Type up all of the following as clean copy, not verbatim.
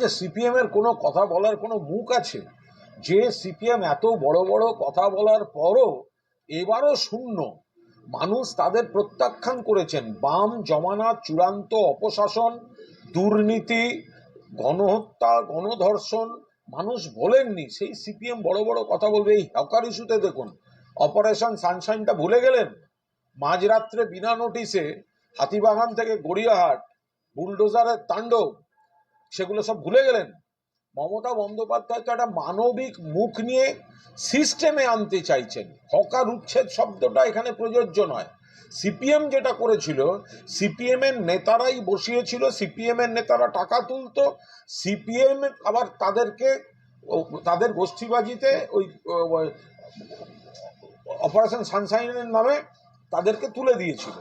আচ্ছা, সিপিএম এর কোনো কথা বলার কোনো মুখ আছে? যে সিপিএম এত বড় বড় কথা বলার পরও এবারও শূন্য, মানুষ তাদের প্রত্যাখ্যান করেছেন। বাম জমানা চূড়ান্ত অপশাসন, দুর্নীতি, গণহত্যা, গণধর্ষণ মানুষ বলেননি, সেই সিপিএম বড় বড় কথা বলবে। এই হকার ইস্যুতে দেখুন, অপারেশন সানশাইনটা ভুলে গেলেন। মাঝরাত্রে বিনা নোটিশে হাতিবাগান থেকে গড়িয়াহাট বুলডোজারের তাণ্ডব, সেগুলো সব ভুলে গেলেন। মমতা বন্দ্যোপাধ্যায় তো একটা মানবিক মুখ নিয়ে সিস্টেমে আনতে চাইছেন। হকার উচ্ছেদ শব্দটা এখানে প্রযোজ্য নয়। সিপিএম যেটা করেছিল, সিপিএম এর নেতারাই বসিয়েছিল, সিপিএম এর নেতারা টাকা তুলতো, সিপিএম আবার তাদেরকে তাদের গোষ্ঠীবাজিতে ওই অপারেশন সানশাইনের নামে তাদেরকে তুলে দিয়েছিল।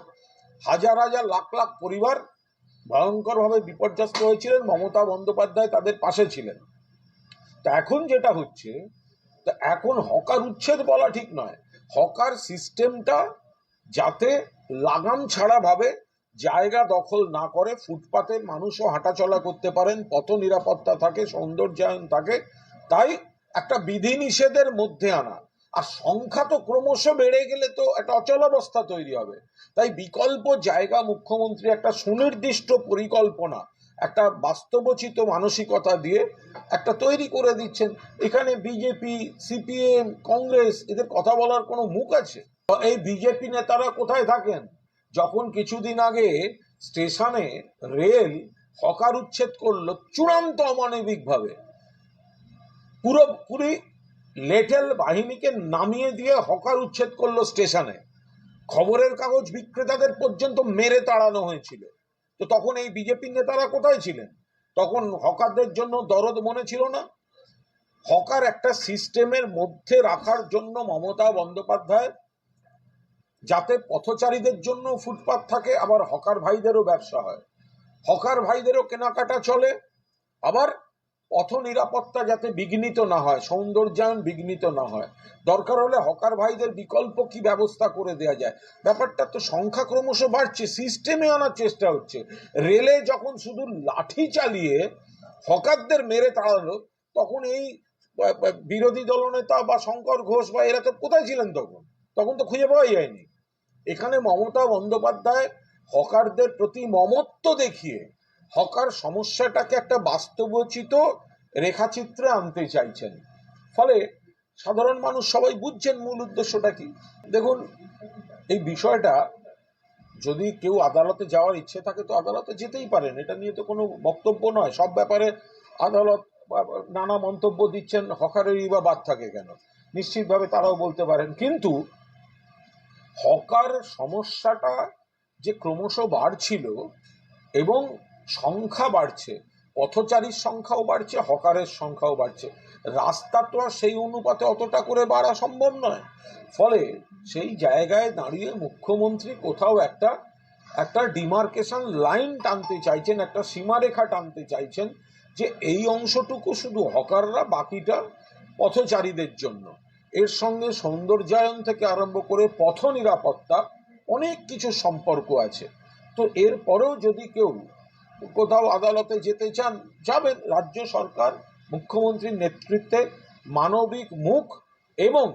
হাজার হাজার লাখ লাখ পরিবার ভয়ঙ্করভাবে বিপর্যস্ত হয়েছিলেন, মমতা বন্দ্যোপাধ্যায় তাদের পাশে ছিলেন। তা এখন যেটা হচ্ছে, তা এখন হকার উচ্ছেদ বলা ঠিক নয়, হকার সিস্টেমটা যাতে লাগাম ছাড়া ভাবে জায়গা দখল না করে, ফুটপাতে মানুষও হাঁটাচলা করতে পারেন, পথ নিরাপত্তা থাকে, সৌন্দর্যায়ন থাকে, তাই একটা বিধিনিষেধের মধ্যে আনা। আর সংখ্যা তো ক্রমশ বেড়ে গেলে তো একটা অচলাবস্থা তৈরি হবে। তাই বিকল্প জায়গা মুখ্যমন্ত্রী একটা সুনির্দিষ্ট পরিকল্পনা, একটা বাস্তবচিত মানসিকতা দিয়ে একটা তৈরি করে দিচ্ছেন। এখানে বিজেপি, সিপিএম, কংগ্রেস এদের কথা বলার কোনো মুখ আছে? এই বিজেপি নেতারা কোথায় থাকেন? যখন কিছুদিন আগে স্টেশনে রেল হকার উচ্ছেদ করলো চূড়ান্ত অমানবিকভাবে, পুরোপুরি লেটেল বাহিনীকে নামিয়ে দিয়ে হকার উচ্ছেদ করলো স্টেশনে, খবরের কাগজ বিক্রেতাদের পর্যন্ত মেরে তাড়ানো হয়েছিল। তো তখন এই বিজেপি নেতারা কোথায় ছিলেন? তখন হকারদের জন্য দরদ মনে ছিল না? হকার একটা সিস্টেমের মধ্যে রাখার জন্য মমতা বন্দ্যোপাধ্যায়, যাতে পথচারীদের জন্য ফুটপাত থাকে, আবার হকার ভাইদেরও ব্যবসা হয়, হকার ভাইদেরও কেনাকাটা চলে, আবার পথ নিরাপত্তা যাতে বিঘ্নিত না হয়, সৌন্দর্যায়ন বিঘ্নিত না হয়। দরকার হলে হকার ভাইদের বিকল্প কি ব্যবস্থা করে দেওয়া যায়। ব্যাপারটা তো সংখ্যা ক্রমশ বাড়ছে, সিস্টেমে আনার চেষ্টা হচ্ছে। রেলে যখন শুধু লাঠি চালিয়ে হকারদের মেরে তাড়ালো, তখন এই বিরোধী দলনেতা বা শঙ্কর ঘোষ বা এরা তো কোথায় ছিলেন? তখন তো খুঁজে পাওয়া যায়নি। এখানে মমতা বন্দ্যোপাধ্যায় হকারদের প্রতি মমত্ব দেখিয়ে হকার সমস্যাটাকে একটা বাস্তবচিত রেখাচিত্রে আনতে চাইছেন। ফলে সাধারণ মানুষ সবাই বুঝছেন মূল উদ্দেশ্যটা কি। দেখুন, এই বিষয়টা যদি কেউ আদালতে যাওয়ার ইচ্ছে থাকে তো আদালতে যেতেই পারেন, এটা নিয়ে তো কোনো বক্তব্য নয়। সব ব্যাপারে আদালত নানা মন্তব্য দিচ্ছেন, হকারেরই বা বাদ থাকে কেন? নিশ্চিতভাবে তারাও বলতে পারেন। কিন্তু হকার সমস্যাটা যে ক্রমশ বাড়ছিল এবং সংখ্যা বাড়ছে, পথচারীর সংখ্যাও বাড়ছে, হকারের সংখ্যাও বাড়ছে, রাস্তা তো আর সেই অনুপাতে অতটা করে বাড়া সম্ভব নয়। ফলে সেই জায়গায় দাঁড়িয়ে মুখ্যমন্ত্রী কোথাও একটা ডিমার্কেশন লাইন টানতে চাইছেন, একটা সীমারেখা টানতে চাইছেন, যে এই অংশটুকু শুধু হকাররা, বাকিটা পথচারীদের জন্য। এর সঙ্গে সৌন্দর্যায়ন থেকে আরম্ভ করে পথ নিরাপত্তা অনেক কিছু সম্পর্ক আছে। তো এরপরেও যদি কেউ কোথাও আদালতে যেতে চান, যাবেন। রাজ্য সরকার মুখ্যমন্ত্রীর নেতৃত্বে মানবিক মুখ এবং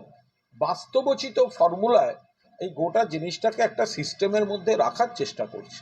বাস্তবচিত ফর্মুলায় এই গোটা জিনিসটাকে একটা সিস্টেমের মধ্যে রাখার চেষ্টা করছে।